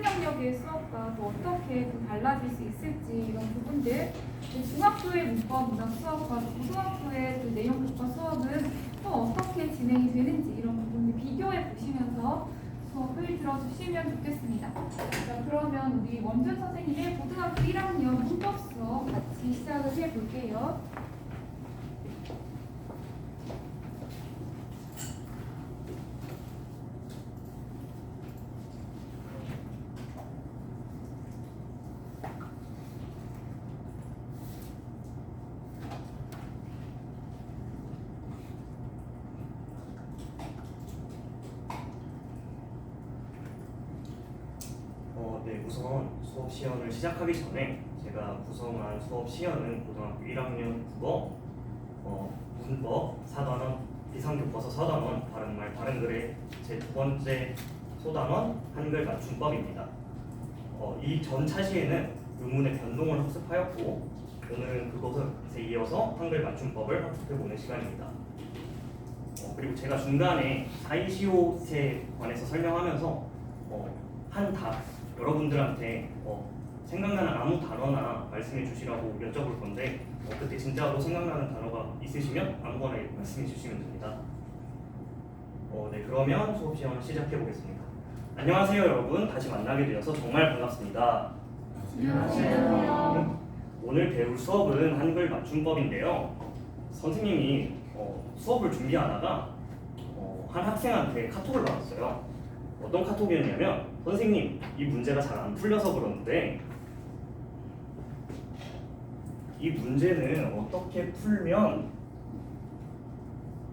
능력의 수업과 또 어떻게 좀 달라질 수 있을지 이런 부분들, 중학교의 문법 문학 수업과 고등학교의 그 내용 교과 수업은 또 어떻게 진행이 되는지 이런 부분들 비교해 보시면서 수업을 들어주시면 좋겠습니다. 자, 그러면 우리 원준 선생님의 고등학교 1학년 문법 수업 같이 시작을 해볼게요. 네, 우선 수업 시연을 시작하기 전에 제가 구성한 수업 시연은 고등학교 1학년 국어, 문법 4단원, 비상교과서 4단원, 바른말 바른글의 제 두 번째 소단원 한글 맞춤법입니다. 이 전 차시에는 의문의 변동을 학습하였고 오늘은 그것에 이어서 한글 맞춤법을 학습해보는 시간입니다. 그리고 제가 중간에 사이시옷에 관해서 설명하면서 여러분들한테 생각나는 아무 단어나 말씀해 주시라고 여쭤볼 건데 그때 진짜로 생각나는 단어가 있으시면 아무거나 말씀해 주시면 됩니다. 네, 그러면 수업 시험 시작해 보겠습니다. 안녕하세요 여러분, 다시 만나게 되어서 정말 반갑습니다. 안녕하세요. 오늘 배울 수업은 한글 맞춤법인데요. 선생님이 수업을 준비하다가 한 학생한테 카톡을 받았어요. 어떤 카톡이었냐면, 선생님 이 문제가 잘 안 풀려서 그러는데 이 문제는 어떻게 풀면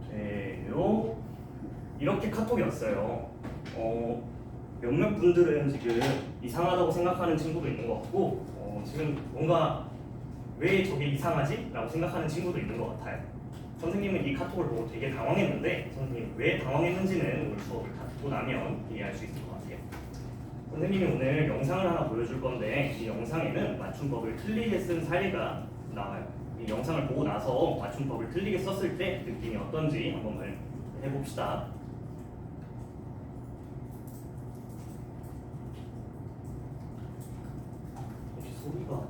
돼요? 이렇게 카톡이 왔어요. 몇몇 분들은 지금 이상하다고 생각하는 친구도 있는 것 같고 지금 뭔가 왜 저게 이상하지? 라고 생각하는 친구도 있는 것 같아요. 선생님은 이 카톡을 보고 되게 당황했는데 선생님 왜 당황했는지는 오늘 수업을 듣고 나면 이해할 수 있을 것 같아요. 선생님이 오늘 영상을 하나 보여줄 건데 이 영상에는 맞춤법을 틀리게 쓴 사례가 나와요. 이 영상을 보고 나서 맞춤법을 틀리게 썼을 때 느낌이 어떤지 한번 해봅시다. 혹시 소리가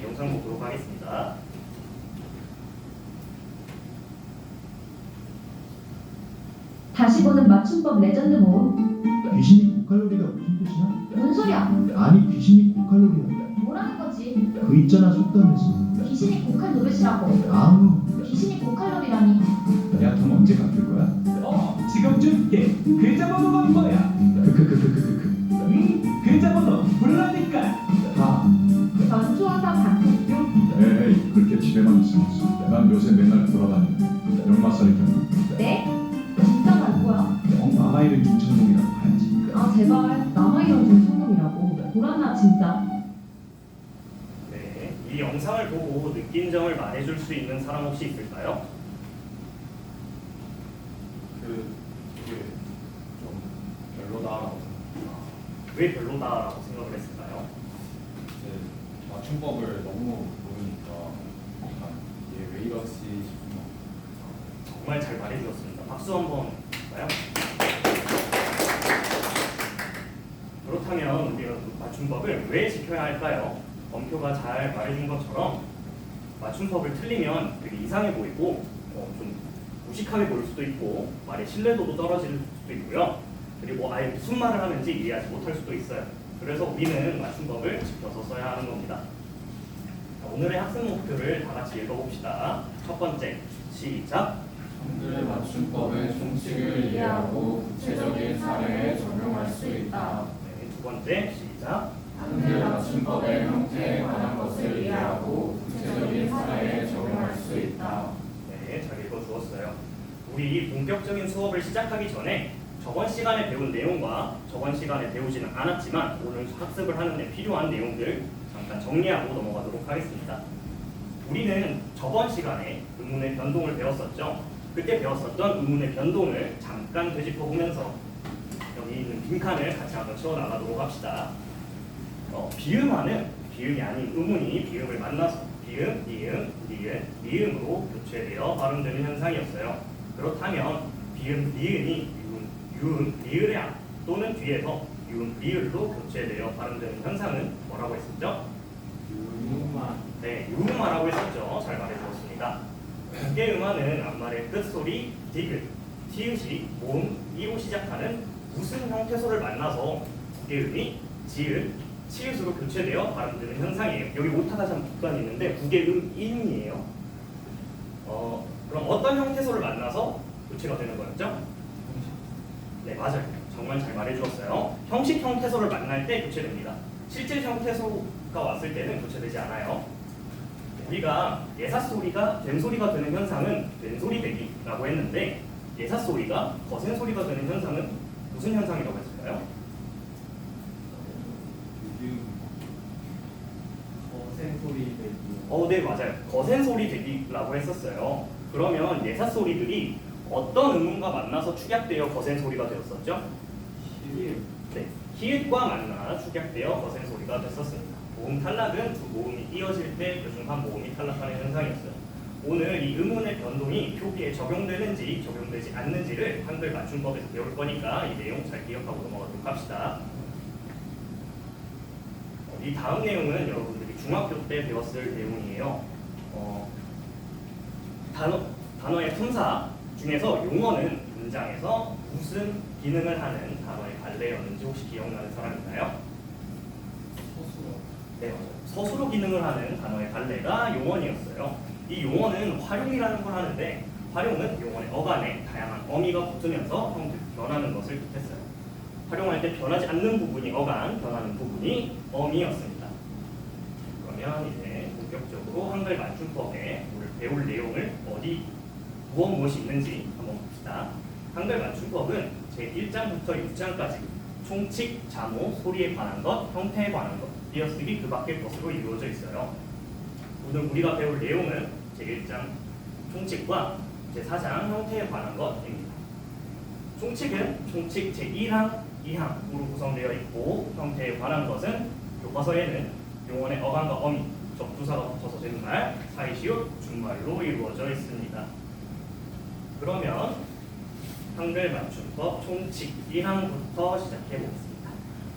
영상 보도록 하겠습니다. 다시 보는 맞춤법 레전드 모음. 귀신이 고칼로리가 무슨 뜻이야? 뭔 소리야? 아니 귀신이 고칼로리야. 뭐라는 거지? 그 있잖아 속담에서. 귀신이 고칼 노릇이라고. 아우. 귀신이 고칼로리라니. 야 돈 언제 갚을 거야? 지금 줄게. 계좌 번호가 뭐야? 계좌 번호 불러니까. 다. 전수화사 박학교. 에이 그렇게 집에만 있으면 난 요새 맨날 돌아다니는데 역마살이 겼나? 네? 진짜 갈 거야? 남아있는 김천동이라고 봐야지. 아 제발 남아이런 좀 소금이라고. 돌았나 진짜. 네, 이 영상을 보고 느낀 점을 말해줄 수 있는 사람 혹시 있을까요? 그게 좀 별로다라고 왜 별로다라고 생각을 했을까요? 이제 맞춤법을 너무 모르니까 약간 얘 왜 이러지 싶은 거. 정말 잘 말해주셨습니다. 박수 한번 볼까요? 그렇다면 우리가 맞춤법을 왜 지켜야 할까요? 범표가 잘 말해준 것처럼 맞춤법을 틀리면 되게 이상해 보이고 좀 무식하게 보일 수도 있고 말의 신뢰도도 떨어질 수도 있고요. 그리고 아예 무슨 말을 하는지 이해하지 못할 수도 있어요. 그래서 우리는 맞춤법을 지켜서 써야 하는 겁니다. 자, 오늘의 학습 목표를 다 같이 읽어봅시다. 첫 번째, 시작. 한글 맞춤법의 총칙을 이해하고 구체적인 사례에 적용할 수 있다. 네, 두 번째, 시작. 한글 맞춤법의 형태에 관한 것을 이해하고 구체적인 사례에 적용할 수 있다. 네, 잘 읽어주었어요. 우리 본격적인 수업을 시작하기 전에 저번 시간에 배운 내용과 저번 시간에 배우지는 않았지만 오늘 학습을 하는 데 필요한 내용들 잠깐 정리하고 넘어가도록 하겠습니다. 우리는 저번 시간에 의문의 변동을 배웠었죠. 그때 배웠었던 의문의 변동을 잠깐 되짚어 보면서 여기 있는 빈칸을 같이 한번 채워 나가도록 합시다. 비음하는 비음이 아닌 음운이 비음을 만나서 비음, 니은, 니은, 미음으로 교체되어 발음되는 현상이었어요. 그렇다면 비음, 니은이 유음, 리을의 앞 또는 뒤에서 유음, 리을로 교체되어 발음되는 현상은 뭐라고 했었죠? 유만. 네, 유음화라고 했었죠. 잘 말해주었습니다. 국계음화는 앞말의 끝소리 디귿, 티읕이 모음, 이로 시작하는 무슨 형태소를 만나서 국계음이 지읒, 치읒으로 교체되어 발음되는 현상이에요. 여기 오타가 참 국간이 있는데 국계음 인이에요. 그럼 어떤 형태소를 만나서 교체가 되는 거였죠? 네, 맞아요. 정말 잘 말해주었어요. 형식 형태소를 만날 때 교체됩니다. 실질 형태소가 왔을 때는 교체되지 않아요. 우리가 예사소리가 된소리가 되는 현상은 된소리 되기라고 했는데 예사소리가 거센소리가 되는 현상은 무슨 현상이라고 했을까요? 요즘 거센 소리 되기. 네, 맞아요. 거센소리 되기라고 했었어요. 그러면 예사소리들이 어떤 음운과 만나서 축약되어 거센소리가 되었었죠? 시일. 네, 히읗과 만나 축약되어 거센소리가 됐었습니다. 모음 탈락은 두 모음이 이어질 때 그중 한 모음이 탈락하는 현상이었어요. 오늘 이 음운의 변동이 표기에 적용되는지 적용되지 않는지를 한글 맞춤법에서 배울 거니까 이 내용 잘 기억하고 넘어가도록 합시다. 이 다음 내용은 여러분들이 중학교 때 배웠을 내용이에요. 단어의 품사 중에서 용어는 문장에서 무슨 기능을 하는 단어의 관례였는지 혹시 기억나는 사람 있나요? 소수요. 네, 맞아요. 서술어 기능을 하는 단어의 관례가 용언이었어요. 이 용언은 활용이라는 걸 하는데 활용은 용언의 어간에 다양한 어미가 붙으면서 형태 변하는 것을 뜻했어요. 활용할 때 변하지 않는 부분이 어간, 변하는 부분이 어미였습니다. 그러면 이제 본격적으로 한글 맞춤법에 오늘 배울 내용을 무엇이 있는지 한번 봅시다. 한글 맞춤법은 제1장부터 6장까지 총칙, 자모, 소리에 관한 것, 형태에 관한 것, 띄어쓰기 그 밖의 것으로 이루어져 있어요. 오늘 우리가 배울 내용은 제1장 총칙과 제4장 형태에 관한 것입니다. 총칙은 총칙 제1항, 2항으로 구성되어 있고 형태에 관한 것은 교과서에는 용언의 어간과 어미, 접두사가 붙어서 된 말, 사이시옷, 준말로 이루어져 있습니다. 그러면 한글 맞춤법 총칙 1항부터 시작해 보겠습니다.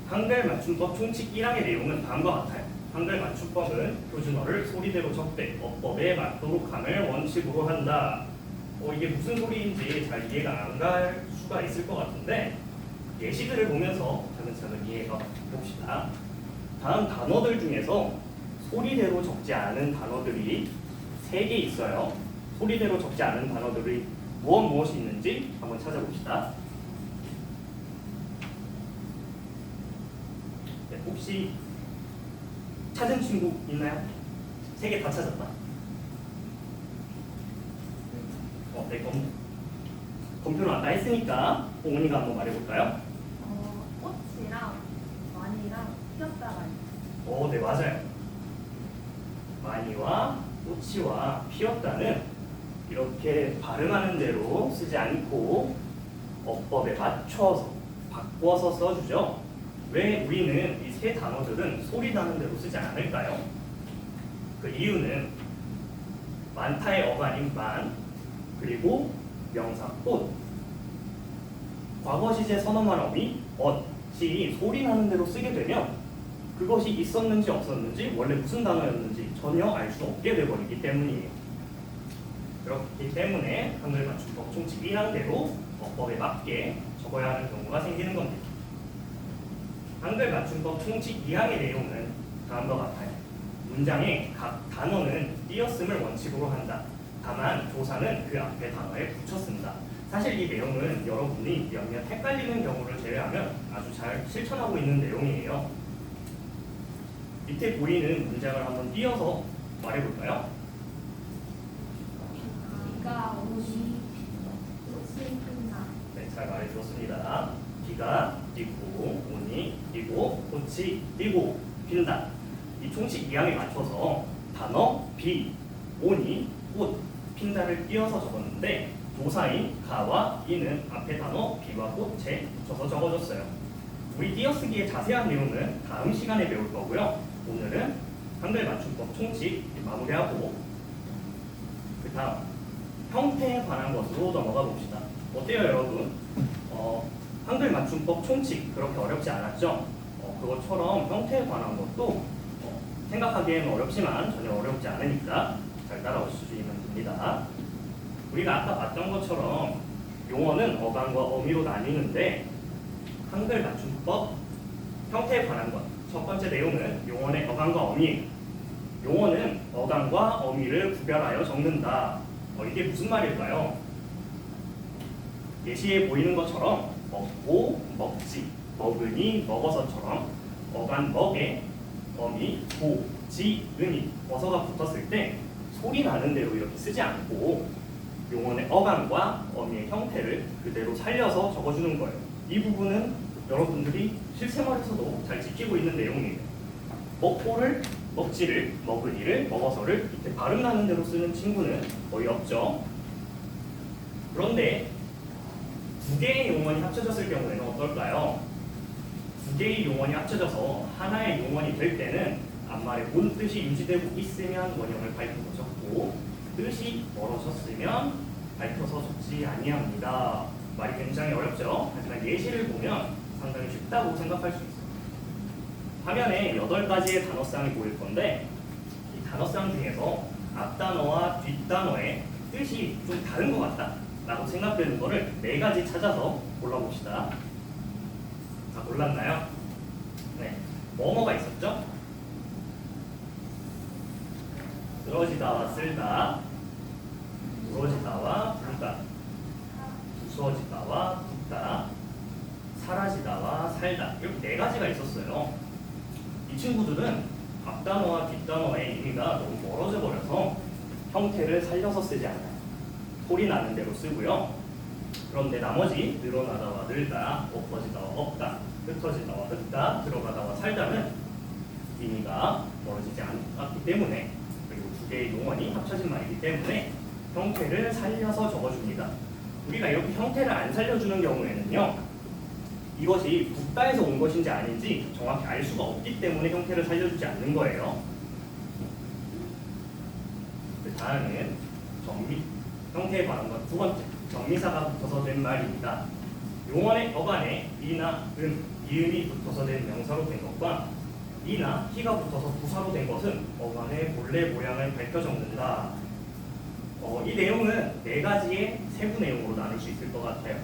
한글 맞춤법 총칙 1항의 내용은 다음과 같아요. 한글 맞춤법은 표준어를 소리대로 적되 어법에 맞도록 함을 원칙으로 한다. 이게 무슨 소리인지 잘 이해가 안 갈 수가 있을 것 같은데 예시들을 보면서 차근차근 이해가 봅시다. 다음 단어들 중에서 소리대로 적지 않은 단어들이 3개 있어요. 소리대로 적지 않은 단어들이 무엇이 있는지 한번 찾아봅시다. 네, 혹시 찾은 친구 있나요? 3개 다 찾았다. 네, 검표는 아까 했으니까 옹은이가 한번 말해볼까요? 꽃이랑 많이랑 피었다가 있어요. 네, 맞아요. 많이와 꽃이와 피었다는 이렇게 발음하는 대로 쓰지 않고 어법에 맞춰서 바꿔서 써주죠. 왜 우리는 이 3 단어들은 소리 나는 대로 쓰지 않을까요? 그 이유는 많다의 어간인 만, 그리고 명사 꽃, 과거 시제 선어말 어미 엇이 소리 나는 대로 쓰게 되면 그것이 있었는지 없었는지 원래 무슨 단어였는지 전혀 알 수 없게 되어버리기 때문이에요. 그렇기 때문에 한글 맞춤법 총칙 1항대로 어법에 맞게 적어야 하는 경우가 생기는 겁니다. 한글 맞춤법 총칙 2항의 내용은 다음과 같아요. 문장의 각 단어는 띄었음을 원칙으로 한다. 다만 조사는 그 앞에 단어에 붙였습니다. 사실 이 내용은 여러분이 몇몇 헷갈리는 경우를 제외하면 아주 잘 실천하고 있는 내용이에요. 밑에 보이는 문장을 한번 띄어서 말해볼까요? 비가 오니 꽃이 핀다. 네, 잘 말해주었습니다. 비가 뛰고 오니 뛰고 꽃이 뛰고 핀다. 이 총칙 2항에 맞춰서 단어 비, 오니, 꽃, 핀다를 띄어서 적었는데 조사인 가와 이는 앞에 단어 비와 꽃에 붙여서 적어줬어요. 우리 띄어쓰기의 자세한 내용은 다음 시간에 배울 거고요. 오늘은 한글 맞춤법 총칙 마무리하고 그 다음 형태에 관한 것으로 넘어가 봅시다. 어때요, 여러분? 한글 맞춤법 총칙 그렇게 어렵지 않았죠? 그것처럼 형태에 관한 것도 생각하기에는 어렵지만 전혀 어렵지 않으니까 잘 따라오시면 됩니다. 우리가 아까 봤던 것처럼 용어는 어감과 어미로 나뉘는데 한글 맞춤법 형태에 관한 것 첫 번째 내용은 용어의 어감과 어미. 용어는 어감과 어미를 구별하여 적는다. 이게 무슨 말일까요? 예시에 보이는 것처럼 먹고 먹지, 먹으니 먹어서처럼 어간 먹에 어미 고, 지, 은이 어서가 붙었을 때 소리 나는 대로 이렇게 쓰지 않고 용어의 어감과 어미의 형태를 그대로 살려서 적어주는 거예요. 이 부분은 여러분들이 실생활에서도 잘 지키고 있는 내용이에요. 먹고를, 먹지를, 먹으니를, 먹어서를 이렇게 발음 나는 대로 쓰는 친구는 거의 없죠. 그런데 두 개의 용언이 합쳐졌을 경우에는 어떨까요? 두 개의 용언이 합쳐져서 하나의 용언이 될 때는 앞말의 본 뜻이 유지되고 있으면 원형을 밝혀서 적고 뜻이 멀어졌으면 밝혀서 적지 아니합니다. 말이 굉장히 어렵죠? 하지만 예시를 보면 상당히 쉽다고 생각할 수 있어요. 화면에 8가지의 단어쌍이 보일 건데 이 단어쌍 중에서 앞단어와 뒷단어의 뜻이 좀 다른 것 같다 라고 생각되는 거를 4가지 찾아서 골라봅시다. 자, 골랐나요? 네, 뭐뭐가 있었죠? 쓰러지다와 쓸다, 부러지다와 불다, 부서지다와 붙다, 사라지다와 살다. 이렇게 4가지가 있었어요. 이 친구들은 앞단어와 뒷단어의 의미가 너무 멀어져 버려서 형태를 살려서 쓰지 않아요. 소리 나는 대로 쓰고요. 그런데 나머지 늘어나다와 늘다, 엎어지다와 엎다, 흩어지다와 흩다, 들어가다와 살다는 의미가 멀어지지 않았기 때문에 그리고 두 개의 용언이 합쳐진 말이기 때문에 형태를 살려서 적어줍니다. 우리가 이렇게 형태를 안 살려주는 경우에는요. 이것이 붙다에서 온 것인지 아닌지 정확히 알 수가 없기 때문에 형태를 살려주지 않는 거예요. 그 다음은 형태에 관한 것 두 번째, 정미사가 붙어서 된 말입니다. 용언의 어간에 이나 이음이 붙어서 된 명사로 된 것과 이나 희가 붙어서 부사로 된 것은 어간의 본래 모양을 밝혀 적는다. 이 내용은 4가지의 세부 내용으로 나눌 수 있을 것 같아요.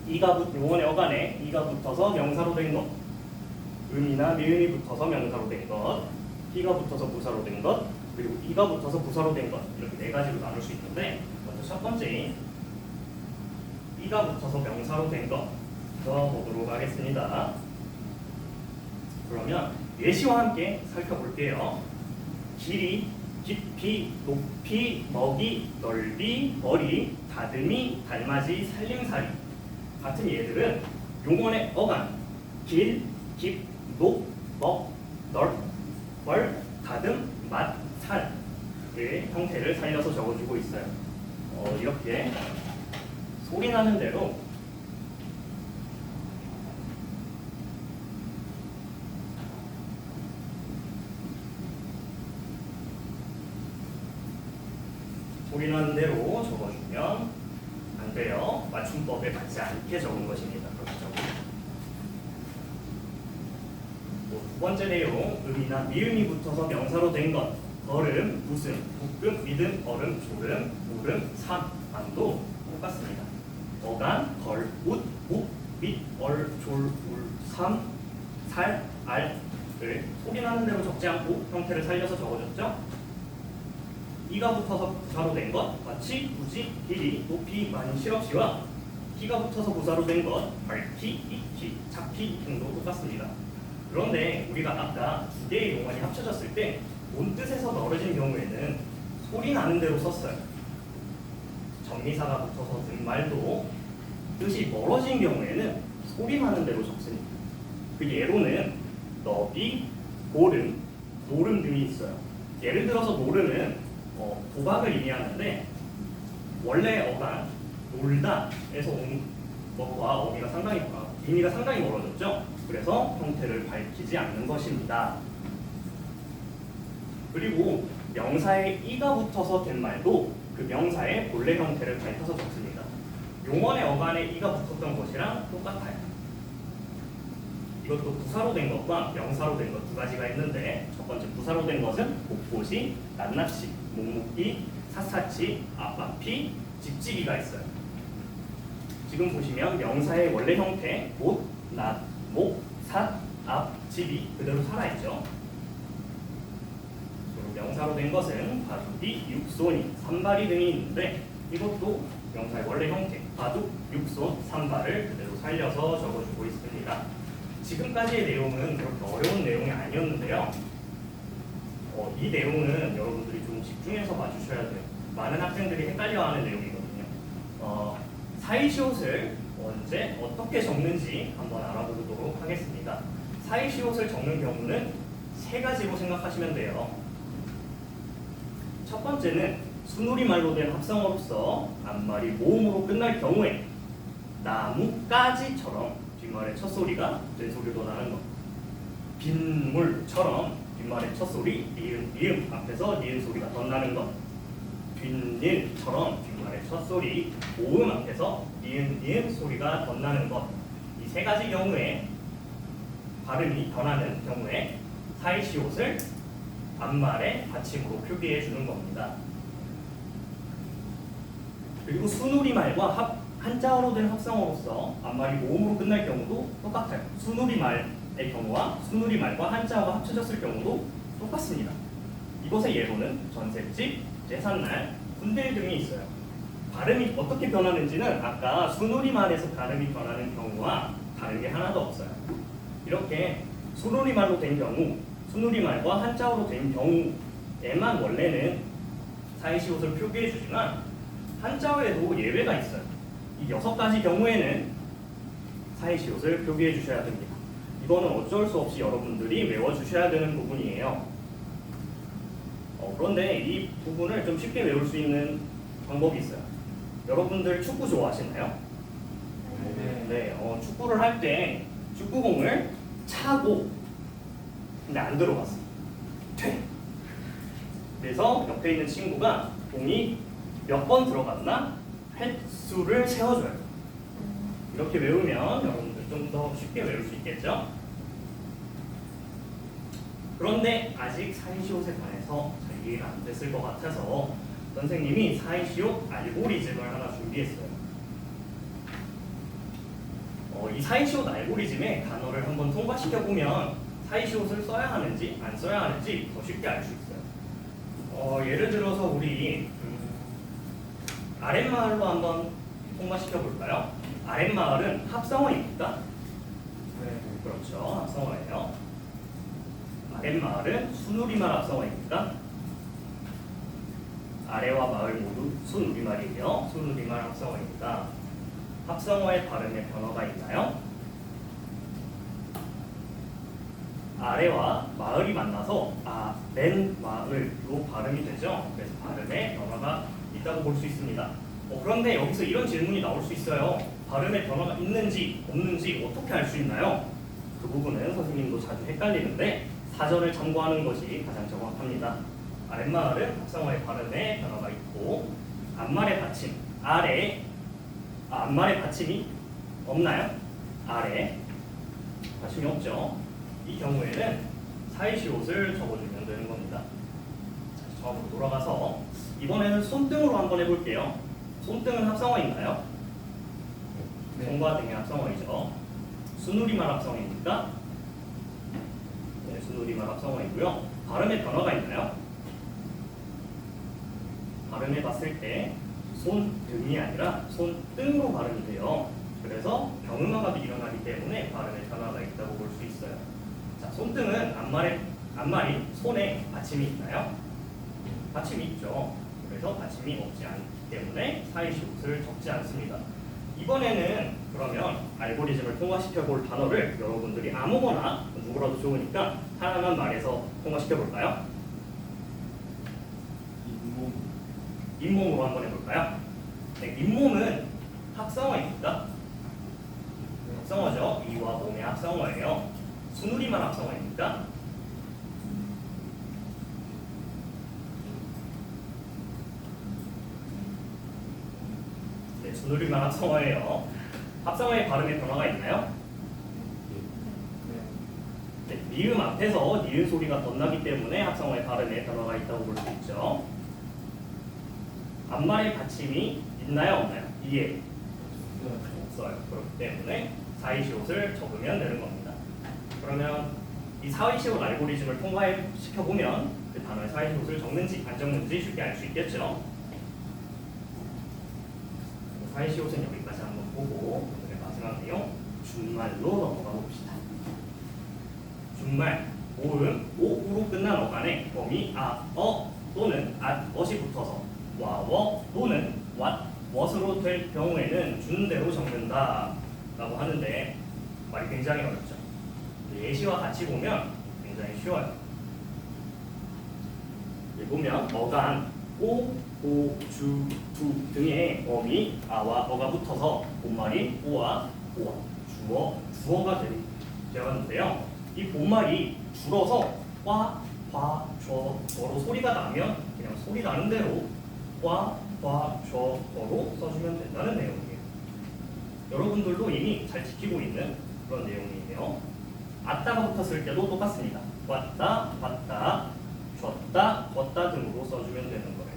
용언의 어간에 이가 붙어서 명사로 된 것, 음이나 미음이 붙어서 명사로 된 것, 희가 붙어서 부사로 된 것, 그리고 이가 붙어서 부사로 된 것, 이렇게 4가지로 나눌 수 있는데 먼저 첫 번째인 이가 붙어서 명사로 된 것 보도록 하겠습니다. 그러면 예시와 함께 살펴볼게요. 길이, 깊이, 높이, 먹이, 넓이, 머리, 다듬이, 달맞이, 살림살이 같은 예들은 용언의 어간 길, 깊, 높, 먹, 넓, 벌, 다듬, 맛, 살의 형태를 살려서 적어주고 있어요. 이렇게 소리 나는 대로 적어주면 안 돼요. 맞춤법에 맞지 않게 적은 것입니다. 그렇게 적으면. 두 번째 내용, 음이나 미음이 붙어서 명사로 된 것, 얼음, 웃음, 볶음, 믿음, 얼음, 조름, 울음, 삼, 암도 똑같습니다. 어간, 걸, 웃, 묵, 밑, 얼, 졸, 울, 삼, 살, 알을 소리 나는 대로 적지 않고 형태를 살려서 적어줬죠. 이가 붙어서 부사로 된 것, 마치, 굳이, 길이, 높이, 많이, 실없이와 키가 붙어서 부사로 된 것, 밝기, 익히, 작기 등도 똑같습니다. 그런데 우리가 아까 두 개의 용언이 합쳐졌을 때 본 뜻에서 멀어진 경우에는 소리 나는 대로 썼어요. 정미사가 붙어서 든 말도 뜻이 멀어진 경우에는 소리 나는 대로 적습니다. 그 예로는 너비, 보름, 노름 등이 있어요. 예를 들어서 노름은 도박을 의미하는데 원래 어간 놀다에서 온 것과 어미가 상당히 의미가 상당히 멀어졌죠. 그래서 형태를 밝히지 않는 것입니다. 그리고 명사에 이가 붙어서 된 말도 그 명사의 본래 형태를 밝혀서 적습니다. 용언의 어간에 이가 붙었던 것이랑 똑같아요. 이것도 부사로 된 것과 명사로 된 것 두 가지가 있는데, 첫 번째 부사로 된 것은 복보시, 낱낱이, 묵묵히, 샅샅이, 앞앞이, 집지기가 있어요. 지금 보시면 명사의 원래 형태 못, 낱, 목, 삿, 앞, 집이 그대로 살아있죠. 그리고 명사로 된 것은 바둑이, 육손이, 산발이 등이 있는데, 이것도 명사의 원래 형태 바둑, 육손, 산발을 그대로 살려서 적어주고 있습니다. 지금까지의 내용은 그렇게 어려운 내용이 아니었는데요. 이 내용은 여러분들이 좀 집중해서 봐주셔야 돼요. 많은 학생들이 헷갈려하는 내용이거든요. 사이시옷을 언제 어떻게 적는지 한번 알아보도록 하겠습니다. 사이시옷을 적는 경우는 세 가지로 생각하시면 돼요. 첫 번째는 순우리말로 된 합성어로서 앞말이 모음으로 끝날 경우에 나무까지처럼 뒷말의 첫 소리가 뒷소리로 나는 것. 빗물처럼 뒷말의 첫 소리 니은 앞에서 니은 소리가 더 나는 것. 뒷일처럼 뒷말의 첫 소리 모음 앞에서 니은 소리가 더 나는 것. 이 세 가지 경우에 발음이 변하는 경우에 사이시옷을 앞말의 받침으로 표기해 주는 겁니다. 그리고 순우리말과 한자어로 된 합성어로서 앞말이 모음으로 끝날 경우도 똑같아요. 순우리말의 경우와 순우리말과 한자어가 합쳐졌을 경우도 똑같습니다. 이것의 예로는 전셋집, 제삿날, 군대일 등이 있어요. 발음이 어떻게 변하는지는 아까 순우리말에서 발음이 변하는 경우와 다른 게 하나도 없어요. 이렇게 순우리말로 된 경우, 순우리말과 한자어로 된 경우에만 원래는 사이시옷을 표기해 주지만 한자어에도 예외가 있어요. 이 6가지 경우에는 사이시옷을 표기해 주셔야 됩니다. 이거는 어쩔 수 없이 여러분들이 외워주셔야 되는 부분이에요. 그런데 이 부분을 좀 쉽게 외울 수 있는 방법이 있어요. 여러분들 축구 좋아하시나요? 네, 축구를 할 때 축구공을 차고 근데 안 들어갔어. 그래서 옆에 있는 친구가 공이 몇 번 들어갔나 횟수를 세워줘요. 이렇게 외우면 여러분들 좀 더 쉽게 외울 수 있겠죠? 그런데 아직 사이시옷에 관해서 잘 이해가 안 됐을 것 같아서 선생님이 사이시옷 알고리즘을 하나 준비했어요. 이 사이시옷 알고리즘의 단어를 한번 통과시켜보면 사이시옷을 써야 하는지 안 써야 하는지 더 쉽게 알 수 있어요. 예를 들어서 우리 아랫마을로 한번 통과시켜 볼까요? 아랫마을은 합성어입니까? 네, 그렇죠. 합성어예요. 아랫마을은 순우리말 합성어입니까? 아래와 마을 모두 순우리말이며 순우리말 합성어입니다. 합성어의 발음에 변화가 있나요? 아래와 마을이 만나서 맨 마을로 발음이 되죠. 그래서 발음에 변화가 있다고 볼 수 있습니다. 그런데 여기서 이런 질문이 나올 수 있어요. 발음에 변화가 있는지 없는지 어떻게 알 수 있나요? 그 부분은 선생님도 자주 헷갈리는데 사전을 참고하는 것이 가장 정확합니다. 아랫마을은 합성어의 발음에 변화가 있고 앞말의 받침 앞말의 받침이 없나요? 아래 받침이 없죠. 이 경우에는 사이시옷을 적어주면 되는 겁니다. 처음으로 돌아가서 이번에는 손등으로 한번 해볼게요. 손등은 합성어인가요? 네. 손과 등의 합성어이죠. 순우리말 합성어입니까? 네, 순우리말 합성어이고요. 발음에 변화가 있나요? 발음해 봤을 때 손등이 아니라 손등으로 발음이 돼요. 그래서 병음화가 일어나기 때문에 발음에 변화가 있다고 볼 수 있어요. 자, 손등은 앞말이 손에 받침이 있나요? 받침이 있죠. 그래서 받침이 없지 않기 때문에 사이시옷을 적지 않습니다. 이번에는 그러면 알고리즘을 통과시켜 볼 단어를 여러분들이 아무거나 누구라도 좋으니까 하나만 말해서 통과시켜 볼까요? 잇몸으로 한번 해볼까요? 네, 잇몸은 합성어입니다. 합성어죠. 이와 몸의 합성어예요. 순우리말 합성어입니까? 네, 순우리말 합성어예요. 합성어의 발음에 변화가 있나요? 네, 미음 앞에서 니은 소리가 덧나기 때문에 합성어의 발음에 변화가 있다고 볼 수 있죠. 앞말의 받침이 있나요, 없나요? 이에 없어요. 그렇기 때문에 사이시옷을 적으면 되는 겁니다. 그러면 이 사이시옷 알고리즘을 통과시켜보면 그 단어의 사이시옷을 적는지 안 적는지 쉽게 알 수 있겠죠. 사이시옷은 여기까지 한번 보고 오늘의 마지막 내용 준말로 넘어가 봅시다. 준말, 오음, 오우로 끝난 어간에 어미, 아, 어 또는 앗, 어시 붙어서 와, 워 또는 왓, 왓으로 될 경우에는 준대로 적는다 라고 하는데 말이 굉장히 어렵죠. 예시와 같이 보면 굉장히 쉬워요. 여기 보면 어간, 오, 오, 주, 두 등의 어미, 아와 어가 붙어서 본말이 오와 오와, 주어, 주어가 되었는데요. 이 본말이 줄어서 과, 과, 저로 소리가 나면 그냥 소리 나는 대로 과, 과, 저로 써주면 된다는 내용이에요. 여러분들도 이미 잘 지키고 있는 그런 내용이에요. 아따가 붙었을 때도 똑같습니다. 왔다, 왔다, 줬다, 걷다 등으로 써주면 되는 거예요.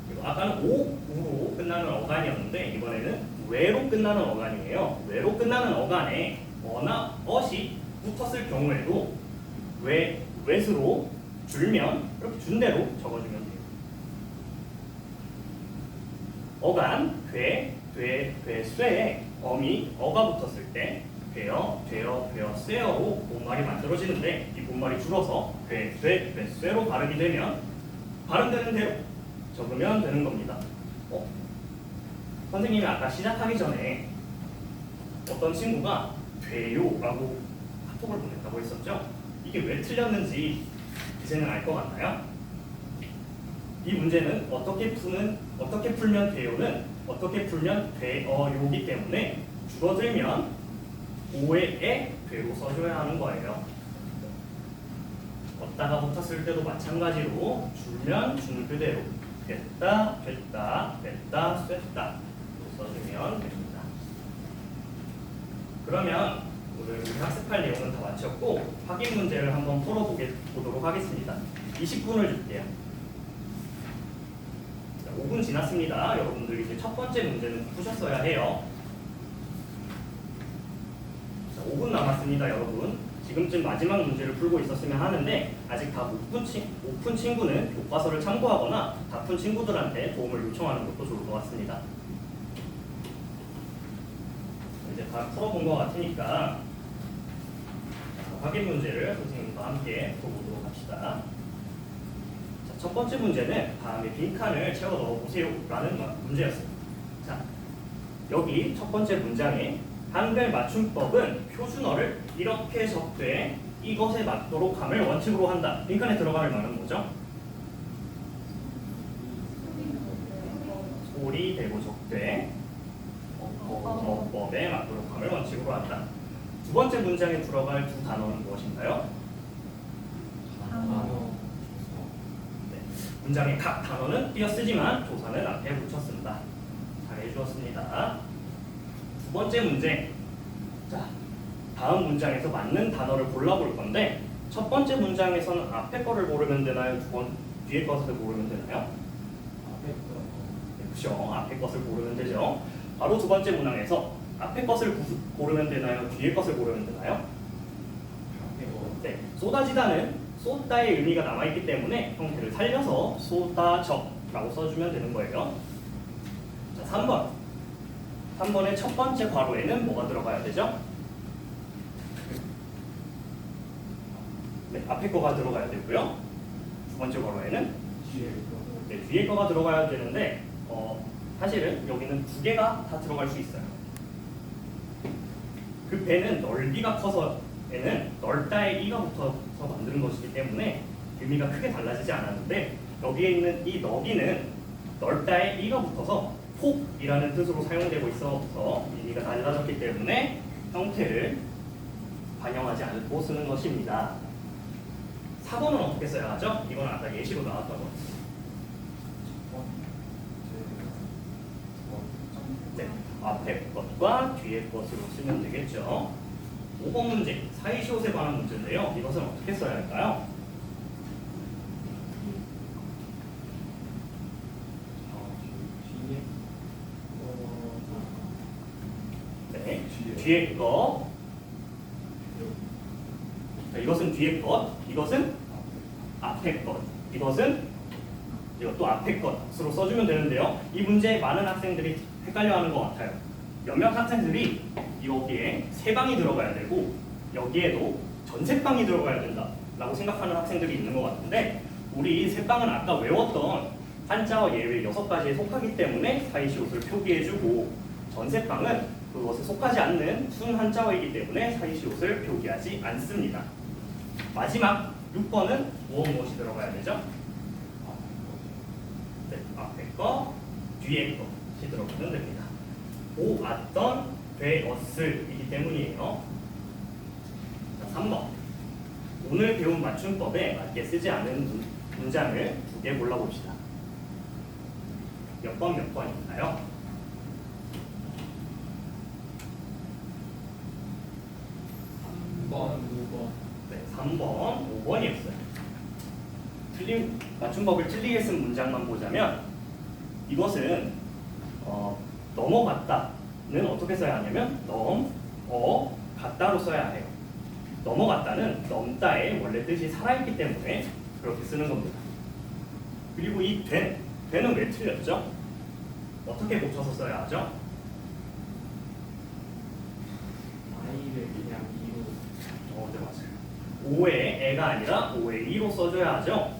그리고 아까는 오, 우로 끝나는 어간이었는데 이번에는 외로 끝나는 어간이에요. 외로 끝나는 어간에 어나 어시 붙었을 경우에도 외스로 줄면 이렇게 준대로 적어주면 돼요. 어간, 쇠에 어미, 어가 붙었을 때 되어, 쇠어로 본말이 만들어지는데 이 본말이 줄어서 쇠로 발음이 되면 발음되는 대로 적으면 되는 겁니다. 선생님이 아까 시작하기 전에 어떤 친구가 돼요라고 카톡을 보냈다고 했었죠? 이게 왜 틀렸는지 이제는 알 것 같나요? 이 문제는 어떻게 풀면 돼요는 어떻게 풀면 돼요이기 때문에 줄어들면 오에 돼로 써줘야 하는 거예요. 걷다가 붙었을 때도 마찬가지로 줄면 준 그대로 됐다, 쐈다 써주면 됩니다. 그러면 오늘 우리 학습할 내용은 다 마쳤고 확인 문제를 한번 풀어보도록 하겠습니다. 20분을 줄게요. 5분 지났습니다. 여러분들 이제 첫 번째 문제는 푸셨어야 해요. 자, 5분 남았습니다, 여러분. 지금쯤 마지막 문제를 풀고 있었으면 하는데 아직 다 못 푼 친구는 교과서를 참고하거나 다 푼 친구들한테 도움을 요청하는 것도 좋을 것 같습니다. 이제 다 풀어본 것 같으니까 확인 문제를 선생님과 함께 풀어보도록 합시다. 자, 첫 번째 문제는 다음에 빈칸을 채워 넣어보세요 라는 문제였어요. 자, 여기 첫 번째 문장에 한글 맞춤법은 표준어를 이렇게 적되 이것에 맞도록 함을 원칙으로 한다. 빈칸에 들어갈 말은 뭐죠? 소리 대고 적되 어법에 맞도록 함을 원칙으로 한다. 두 번째 문장에 들어갈 두 단어는 무엇인가요? 네, 문장의 각 단어는 띄어쓰지만 조사는 앞에 붙였습니다. 잘해주었습니다. 두 번째 문제. 자, 다음 문장에서 맞는 단어를 골라볼 건데 첫 번째 문장에서는 앞에 거를 고르면 되나요? 뒤에 것을 고르면 되나요? 네, 그렇죠. 앞에 것을 고르면 되죠. 바로 두 번째 문항에서 앞에 것을 고르면 되나요? 뒤에 것을 고르면 되나요? 네, 쏟아지다는 쏟다의 의미가 남아있기 때문에 형태를 살려서 쏟아져라고 써주면 되는 거예요. 자, 3번. 3번의 첫 번째 괄호에는 뭐가 들어가야 되죠? 네, 앞에 거가 들어가야 되고요. 두 번째 괄호에는 뒤에 거가 들어가야 되는데 사실은 여기는 두 개가 다 들어갈 수 있어요. 그 배는 넓이가 커서에는 넓다의 이가 붙어서 만드는 것이기 때문에 의미가 크게 달라지지 않았는데 여기에 있는 이 너비는 넓다의 이가 붙어서 폭이라는 뜻으로 사용되고 있어서 의미가 달라졌기 때문에 형태를 반영하지 않고 쓰는 것입니다. 4번은 어떻게 써야 하죠? 이건 아까 예시로 나왔던 거. 네, 앞에 것과 뒤에 것으로 쓰면 되겠죠. 5번 문제, 사이시옷에 관한 문제인데요. 이것은 어떻게 써야 할까요? 네, 뒤에 것. 자, 이것은 뒤에 것, 이것은 앞에 것, 이것도 앞에 것으로 써주면 되는데요. 이 문제에 많은 학생들이 헷갈려하는 것 같아요. 몇몇 학생들이 여기에 세 방이 들어가야 되고 여기에도 전셋방이 들어가야 된다라고 생각하는 학생들이 있는 것 같은데, 우리 셋방은 아까 외웠던 한자어 예외 6가지에 속하기 때문에 사이시옷을 표기해주고, 전셋방은 그것에 속하지 않는 순한자어이기 때문에 사이시옷을 표기하지 않습니다. 마지막 6번은 무엇이 들어가야 되죠? 네, 앞에 거, 뒤에 것이 들어가면 됩니다. 오았던, 되었을이기 때문이에요. 자, 3번. 오늘 배운 맞춤법에 맞게 쓰지 않은 문장을 2개 골라봅시다. 몇 번일까요? 3번, 5번. 네, 3번, 5번이었어요. 맞춤법을 틀리게 쓴 문장만 보자면, 이것은 넘어갔다는 어떻게 써야 하냐면 갔다로 써야 해요. 넘어갔다는 넘다의 원래 뜻이 살아있기 때문에 그렇게 쓰는 겁니다. 그리고 이 되는 왜 틀렸죠? 어떻게 고쳐서 써야 하죠? 아이를 그냥 이로. 네, 맞아요. 오의 애가 아니라 오의 이로 써줘야 하죠.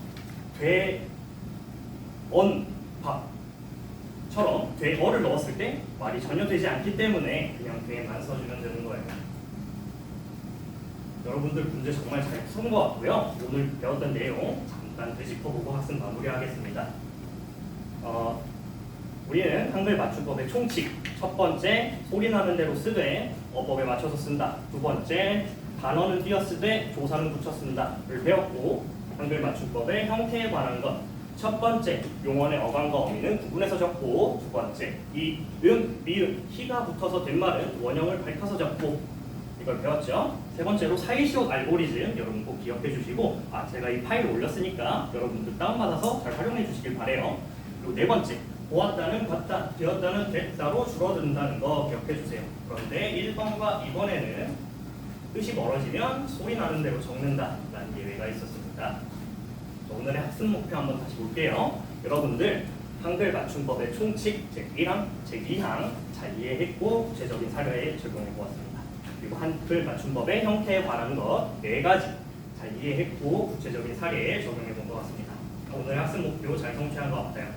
밥처럼 되어를 넣었을 때 말이 전혀 되지 않기 때문에 그냥 되만 써주면 되는 거예요. 여러분들 문제 정말 잘 푼 것 같고요. 오늘 배웠던 내용 잠깐 되짚어보고 학습 마무리하겠습니다. 우리는 한글 맞춤법의 총칙, 첫 번째 소리 나는 대로 쓰되 어법에 맞춰서 쓴다. 두 번째 단어는 띄어쓰되 조사는 붙여 쓴다를 배웠고, 한글 맞춤법의 형태에 관한 것, 첫 번째 용언의 어감과 어미는 구분해서 적고, 두 번째 이, 미음, 희가 붙어서 된 말은 원형을 밝혀서 적고, 이걸 배웠죠. 세 번째로 사이시옷 알고리즘 여러분 꼭 기억해 주시고, 제가 이 파일을 올렸으니까 여러분들 다운받아서 잘 활용해 주시길 바래요. 그리고 네 번째, 보았다는 봤다, 되었다는 됐다로 줄어든다는 거 기억해 주세요. 그런데 1번과 2번에는 뜻이 멀어지면 소리 나는 대로 적는다라는 예외가 있었습니다. 오늘의 학습 목표 한번 다시 볼게요. 여러분들 한글 맞춤법의 총칙 제1항, 제2항 잘 이해했고 구체적인 사례에 적용해 보았습니다. 그리고 한글 맞춤법의 형태에 관한 것 4가지 잘 이해했고 구체적인 사례에 적용해 본 것 같습니다. 오늘 학습 목표 잘 성취한 것 같아요.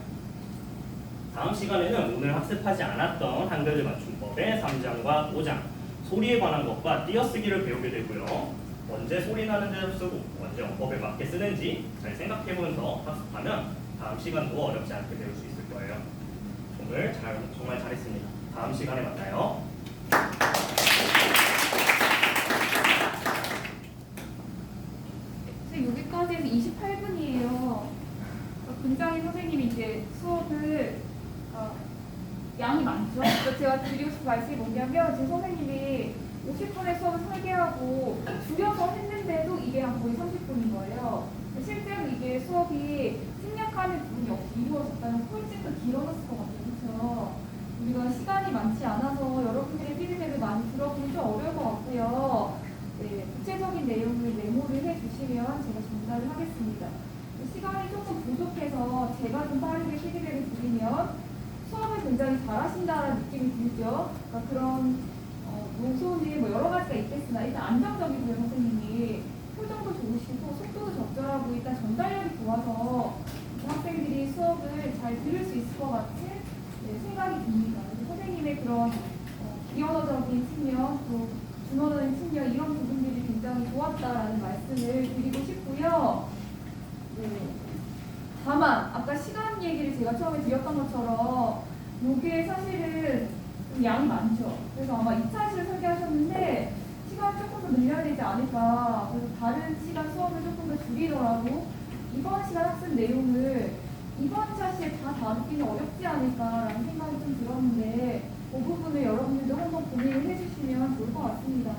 다음 시간에는 오늘 학습하지 않았던 한글 맞춤법의 3장과 5장 소리에 관한 것과 띄어쓰기를 배우게 되고요. 언제 소리 나는 대로 쓰고 언제 어법에 맞게 쓰는지 잘 생각해보면서 학습하면 다음 시간도 어렵지 않게 배울 수 있을 거예요. 오늘 정말 잘했습니다. 다음 시간에 만나요. 지금 여기까지는 28분이에요. 분장희 선생님이 이제 수업을 양이 많죠. 제가 드리고 싶은 말씀이 뭐냐면, 제 선생님이 50분의 수업을 설계하고 줄여서 했는데도 이게 한 거의 30분인 거예요. 실제로 이게 수업이 생략하는 부분이 없이 이루어졌다면 훨씬 더 길어졌을 것 같아요. 그렇죠? 우리가 시간이 많지 않아서 여러분들의 피드백을 많이 들어보기 좀 어려울 것 같고요. 네, 구체적인 내용을 메모를 해주시면 제가 전달을 하겠습니다. 시간이 조금 부족해서 제가 좀 빠르게 피드백을 드리면 수업을 굉장히 잘하신다는 느낌이 들죠. 그러니까 그런 요소는 여러 가지가 있겠으나 일단 안정적이고요. 선생님이 표정도 좋으시고 속도도 적절하고 일단 전달력이 좋아서 학생들이 수업을 잘 들을 수 있을 것 같은 생각이 듭니다. 선생님의 그런 비언어적인 측면, 또 준어적인 측면 이런 부분들이 굉장히 좋았다라는 말씀을 드리고 싶고요. 다만 아까 시간 얘기를 제가 처음에 드렸던 것처럼 요게 사실은 좀 양이 많죠. 그래서 아마 2차실 설계하셨는데 시간 조금 더 늘려야 되지 않을까. 그래서 다른 시간 수업을 조금 더 줄이더라도 이번 시간 학습 내용을 이번 차시에 다 다루기는 어렵지 않을까라는 생각이 좀 들었는데 그 부분을 여러분들도 한번 고민을 해주시면 좋을 것 같습니다.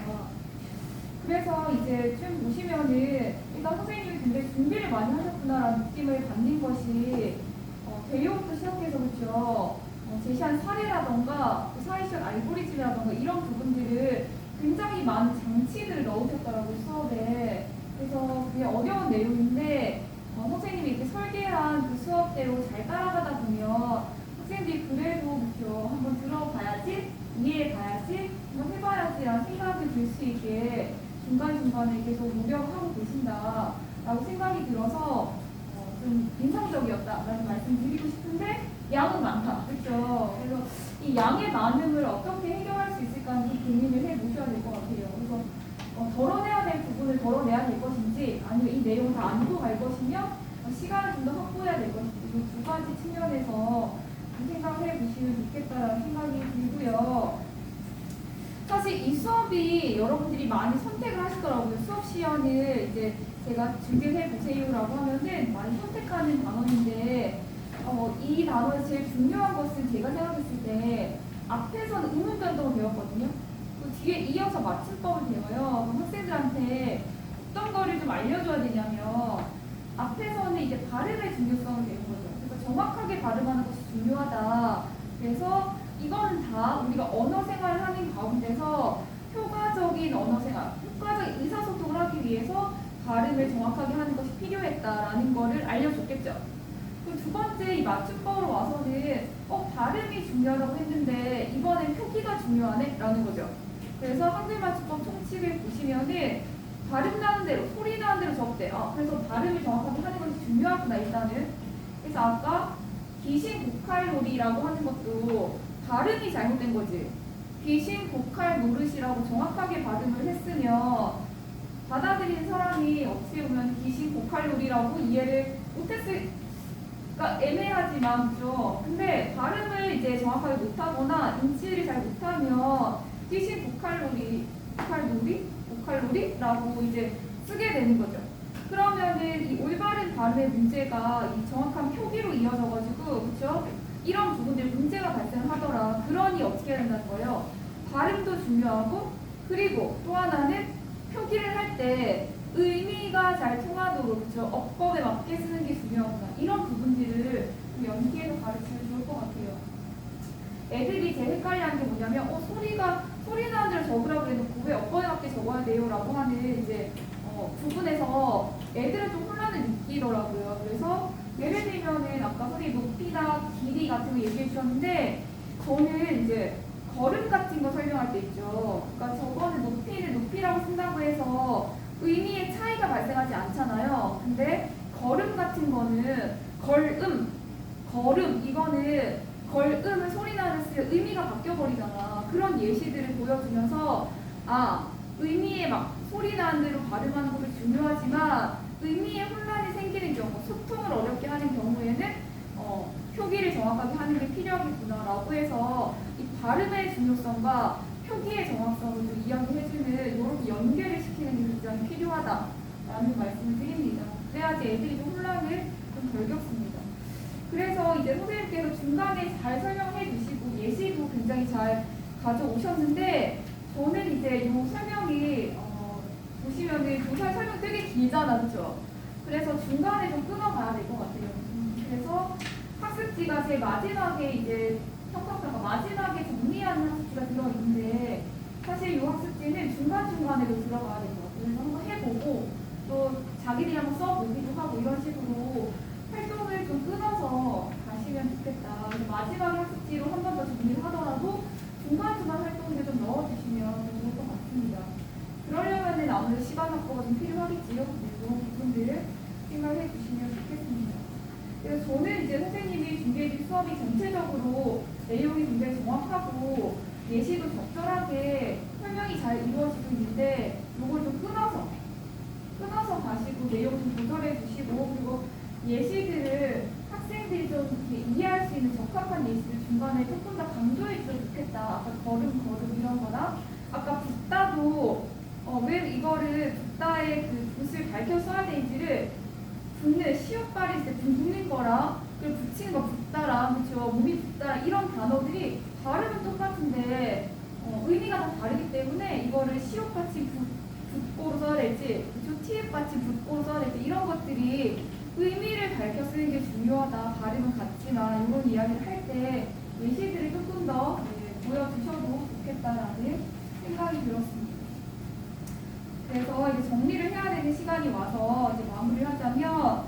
그래서 이제 좀 보시면은 일단 선생님이 굉장히 준비를 많이 하셨구나라는 느낌을 받는 것이 대리부터 시작해서 그렇죠. 제시한 사례라던가 사회시험 알고리즘이라던가 이런 부분들을 굉장히 많은 장치들을 넣으셨더라고요 수업에. 그래서 그게 어려운 내용인데 선생님이 이렇게 설계한 그 수업대로 잘 따라가다 보면 학생들이 그래도 그렇죠. 한번 들어봐야지, 이해해봐야지, 한번 해봐야지라는 생각이 들 수 있게 중간중간에 계속 노력하고 계신다라고 생각이 들어서 좀 인상적이었다라는 말씀 드리고 싶은데 양은 많다. 그렇죠? 그래서 이 양의 많음을 어떻게 해결할 수 있을까 좀 고민을 해보셔야 될 것 같아요. 그래서 덜어내야 될 부분을 덜어내야 될 것인지 아니면 이 내용을 다 안고 갈 것이며 시간을 좀 더 확보해야 될 것인지 이 두 가지 측면에서 생각을 해보시면 좋겠다라는 생각이 들고요. 사실 이 수업이 여러분들이 많이 선택을 하시더라고요. 수업 시연을 이제 제가 준비해 보세요라고 하면은 많이 선택하는 단어인데 이 단어에서 제일 중요한 것은 제가 생각했을 때 앞에서는 의문 변동을 배웠거든요. 그 뒤에 이어서 맞춤법을 배워요. 그럼 학생들한테 어떤 거를 좀 알려줘야 되냐면 앞에서는 이제 발음의 중요성을 배운 거죠. 그래서 정확하게 발음하는 것이 중요하다. 그래서 이거는 다 우리가 언어 생활을 하는 가운데서 효과적인 언어 생활, 효과적인 의사소통을 하기 위해서 발음을 정확하게 하는 것이 필요했다라는 거를 알려줬겠죠. 그리고 두 번째 이 맞춤법으로 와서는 발음이 중요하다고 했는데 이번엔 표기가 중요하네? 라는 거죠. 그래서 한글 맞춤법 총칙을 보시면은 발음 나는 대로, 소리 나는 대로 적대요. 그래서 발음을 정확하게 하는 것이 중요하구나 일단은. 그래서 아까 귀신 고칼놀이라고 하는 것도 발음이 잘못된 거지. 귀신 고칼 노릇이라고 정확하게 발음을 했으면 받아들이는 사람이 어떻게 보면 귀신 고칼놀이라고 이해를 못했을까 애매하지만 그죠. 근데 발음을 이제 정확하게 못하거나 인지를 잘 못하면 귀신 고칼놀이라고 이제 쓰게 되는 거죠. 그러면은 이 올바른 발음의 문제가 이 정확한 표기로 이어져가지고 그렇죠? 이런 부분들 문제가 발생하더라. 그러니 어떻게 해야 된다는 거예요? 발음도 중요하고 그리고 또 하나는 표기를 할 때 의미가 잘 통하도록 그렇죠? 어법에 맞게 쓰는 게 중요하구나. 이런 부분들을 좀 연기해서 가르치면 좋을 것 같아요. 애들이 제일 헷갈려하는 게 뭐냐면 소리 나는 대로 적으라고 해놓고 왜 어법에 맞게 적어야 돼요? 라고 하는 이제 부분에서 애들은 좀 혼란을 느끼더라고요. 그래서 예를 들면은 아까 소리 높이나 길이 같은 거 얘기해 주셨는데 저는 이제 걸음 같은 거 설명할 때 있죠. 그러니까 저거는 높이는 높이라고 쓴다고 해서 의미의 차이가 발생하지 않잖아요. 근데 걸음 같은 거는 걸음 이거는 걸음을 소리 나는 쓰면 의미가 바뀌어 버리잖아. 그런 예시들을 보여주면서 의미에 막 소리 나는 대로 발음하는 것도 중요하지만 의미에 혼란이 생기는 경우, 소통을 어렵게 하는 경우에는 표기를 정확하게 하는 게 필요하겠구나라고 해서 이 발음의 중요성과 표기의 정확성을 좀 이야기해주는 이렇게 연계를 시키는 게 굉장히 필요하다라는 말씀을 드립니다. 그래야지 애들이 좀 혼란을 좀 덜 겪습니다. 그래서 이제 선생님께서 중간에 잘 설명해 주시고 예시도 굉장히 잘 가져오셨는데 저는 이제 이 설명이 보시면은 교사 설명 되게 길잖아, 그렇죠? 그래서 중간에 좀 끊어가야 될 것 같아요. 그래서 학습지가 제 마지막에 이제 평평평가 마지막에 정리하는 학습지가 들어있는데 사실 이 학습지는 중간중간에도 들어가야 될 것 같아요. 그래서 한번 해보고 또 자기들이 한번 써보기도 하고 이런 식으로 활동을 좀 끊어서 가시면 좋겠다. 그래서 마지막 학습지로 한 번 더 정리를 하더라도 중간중간 활동을 좀 넣어주시면 좋을 것 같습니다. 그러려면 아무래도 시간 확보가 좀 필요하겠지요. 그런 부분들을 생각해 주시면 좋겠습니다. 그래서 저는 이제 선생님이 준비해준 수업이 전체적으로 내용이 굉장히 정확하고 예시도 적절하게 설명이 잘 이루어지고 있는데 이걸 좀 끊어서 가시고 내용 좀 조절해 주시고 그리고 예시들을 학생들이 좀 이렇게 이해할 수 있는 적합한 예시를 중간에 조금 더 강조해주면 좋겠다. 아까 걸음 이런 거나 아까 붓다도 왜 이거를 붓다의 그 붓을 밝혀 써야 되는지를 붓는 시옷발이 때 붓는 거랑 그리고 붙이는 거 붓다랑 그렇죠 몸이 붓다랑 이런 단어들이 발음은 똑같은데 의미가 다 다르기 때문에 이거를 시옷받침 붓고로 써야 될지 그렇죠 티읕받침 붓고로 써야 될지 이런 것들이 의미를 밝혀 쓰는 게 중요하다. 발음은 같지만 이런 이야기를 할 때 예시들을 조금 더 보여주셔도 좋겠다라는 생각이 들었습니다. 그래서 이제 정리를 해야 되는 시간이 와서 이제 마무리를 하자면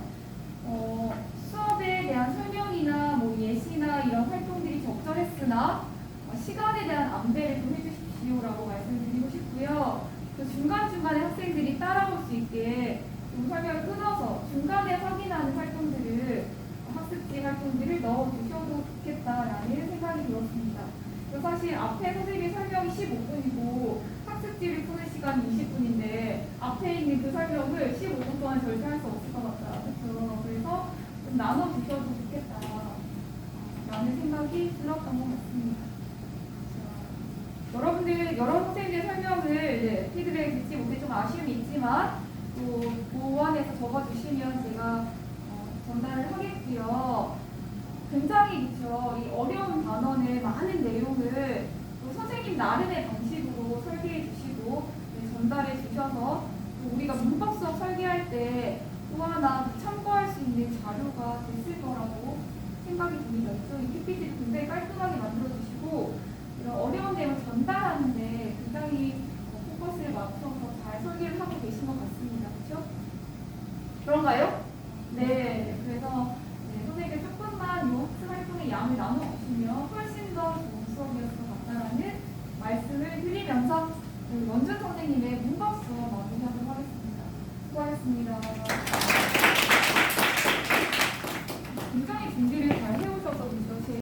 수업에 대한 설명이나 뭐 예시나 이런 활동들이 적절했으나 시간에 대한 안배를 좀 해주십시오라고 말씀드리고 싶고요. 그 중간중간에 학생들이 따라올 수 있게 좀 설명을 끊어서 중간에 확인하는 활동들을 학습지 활동들을 넣어주셔도 좋겠다라는 생각이 들었습니다. 그래서 사실 앞에 선생님의 설명이 15분이고 학습지를 푸는 시간이 20분인데 앞에 있는 그 설명을 15분 동안 절대 할 수 없을 것 같다. 그렇죠? 그래서 좀 나눠주셔도 좋겠다 라는 생각이 들었던 것 같습니다. 여러분들, 여러 선생님의 설명을 피드백 듣지 못해 좀 아쉬움이 있지만 또 보완해서 적어주시면 제가 전달을 하겠고요. 굉장히 그렇죠. 이 어려운 단원의 많은 내용을 또 선생님 나름의 방식으로 설계해 주시고 전달해 주셔서 또 우리가 문법 수업 설계할 때 또 하나 참고할 수 있는 자료가 됐을 거라고 생각이 듭니다. 그래서 이 PPT를 굉장히 깔끔하게 만들어 주시고 이런 어려운 내용을 전달하는데 굉장히 포커스를 맞춰서 잘 설계를 하고 계신 것 같습니다. 그렇죠? 그런가요? 네. 그래서 선생님께 조금만 이 학습 활동의 양을 나눠주시면 훨씬 더 좋은 수업이었을 것 같다라는 말씀을 드리면서 원준 선생님의 문법 수업 마무리하도록 하겠습니다. 수고하셨습니다. 굉장히 준비를